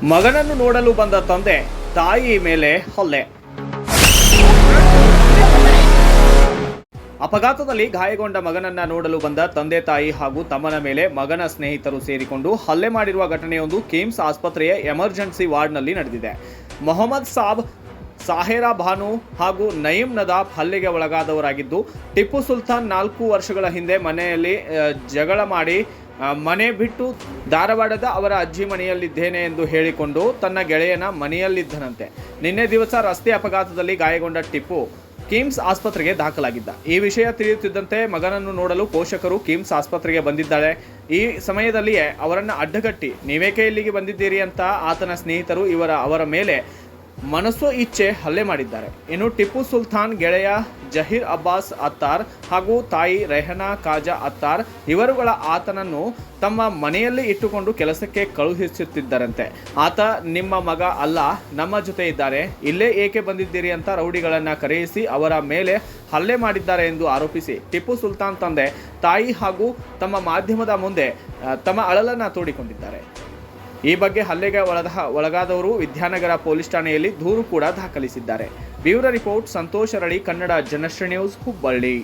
ಮಗನನ್ನು ನೋಡಲು ಬಂದ ತಂದೆ ತಾಯಿ ಮೇಲೆ ಹಲ್ಲೆ. ಅಪಘಾತದಲ್ಲಿ ಗಾಯಗೊಂಡ ಮಗನನ್ನ ನೋಡಲು ಬಂದ ತಂದೆ ತಾಯಿ ಹಾಗೂ ತಮ್ಮನ ಮೇಲೆ ಮಗನ ಸ್ನೇಹಿತರು ಸೇರಿಕೊಂಡು ಹಲ್ಲೆ ಮಾಡಿರುವ ಘಟನೆಯೊಂದು ಕಿಮ್ಸ್ ಆಸ್ಪತ್ರೆಯ ಎಮರ್ಜೆನ್ಸಿ ವಾರ್ಡ್ನಲ್ಲಿ ನಡೆದಿದೆ. ಮೊಹಮ್ಮದ್ ಸಾಬ್, ಸಾಹೇರಾ ಬಾನು ಹಾಗೂ ನಯೀಂ ನದಾಫ್ ಹಲ್ಲೆಗೆ ಒಳಗಾದವರಾಗಿದ್ದು, ಟಿಪ್ಪು ಸುಲ್ತಾನ್ 4 ವರ್ಷಗಳ ಹಿಂದೆ ಮನೆಯಲ್ಲಿ ಜಗಳ ಮಾಡಿ ಮನೆ ಬಿಟ್ಟು ಧಾರವಾಡದ ಅವರ ಅಜ್ಜಿ ಮನೆಯಲ್ಲಿದ್ದೇನೆ ಎಂದು ಹೇಳಿಕೊಂಡು ತನ್ನ ಗೆಳೆಯನ ಮನೆಯಲ್ಲಿದ್ದನಂತೆ. ನಿನ್ನೆ ದಿವಸ ರಸ್ತೆ ಅಪಘಾತದಲ್ಲಿ ಗಾಯಗೊಂಡ ಟಿಪ್ಪು ಕಿಮ್ಸ್ ಆಸ್ಪತ್ರೆಗೆ ದಾಖಲಾಗಿದ್ದ. ಈ ವಿಷಯ ತಿಳಿಯುತ್ತಿದ್ದಂತೆ ಮಗನನ್ನು ನೋಡಲು ಪೋಷಕರು ಕಿಮ್ಸ್ ಆಸ್ಪತ್ರೆಗೆ ಬಂದಿದ್ದಾಳೆ. ಈ ಸಮಯದಲ್ಲಿಯೇ ಅವರನ್ನು ಅಡ್ಡಗಟ್ಟಿ ನೀವೇಕೆ ಇಲ್ಲಿಗೆ ಬಂದಿದ್ದೀರಿ ಅಂತ ಆತನ ಸ್ನೇಹಿತರು ಅವರ ಮೇಲೆ ಮನಸ್ಸೋ ಇಚ್ಛೆ ಹಲ್ಲೆ ಮಾಡಿದ್ದಾರೆ. ಇನ್ನು ಟಿಪ್ಪು ಸುಲ್ತಾನ್ ಗೆಳೆಯ ಜಹೀರ್ ಅಬ್ಬಾಸ್ ಅತ್ತಾರ್ ಹಾಗೂ ತಾಯಿ ರೆಹನಾ ಖಾಜಾ ಅತ್ತಾರ್ ಇವರುಗಳ ಆತನನ್ನು ತಮ್ಮ ಮನೆಯಲ್ಲಿ ಇಟ್ಟುಕೊಂಡು ಕೆಲಸಕ್ಕೆ ಕಳುಹಿಸುತ್ತಿದ್ದರಂತೆ. ಆತ ನಿಮ್ಮ ಮಗ ಅಲ್ಲ, ನಮ್ಮ ಜೊತೆ ಇದ್ದಾರೆ, ಇಲ್ಲೇ ಏಕೆ ಬಂದಿದ್ದೀರಿ ಅಂತ ರೌಡಿಗಳನ್ನು ಕರೆಯಿಸಿ ಅವರ ಮೇಲೆ ಹಲ್ಲೆ ಮಾಡಿದ್ದಾರೆ ಎಂದು ಆರೋಪಿಸಿ ಟಿಪ್ಪು ಸುಲ್ತಾನ್ ತಂದೆ ತಾಯಿ ಹಾಗೂ ತಮ್ಮ ಮಾಧ್ಯಮದ ಮುಂದೆ ತಮ್ಮ ಅಳಲನ್ನು ತೋಡಿಕೊಂಡಿದ್ದಾರೆ. ಈ ಬಗ್ಗೆ ಹಲ್ಲೆಗೆ ಒಳಗಾದವರು ವಿದ್ಯಾನಗರ ಪೊಲೀಸ್ ಠಾಣೆಯಲ್ಲಿ ದೂರು ಕೂಡ ದಾಖಲಿಸಿದ್ದಾರೆ. ಬ್ಯೂರೋ ರಿಪೋರ್ಟ್, ಸಂತೋಷ್ ಅರಳಿ, ಕನ್ನಡ ಜನಶ್ರೀ ನ್ಯೂಸ್, ಹುಬ್ಬಳ್ಳಿ.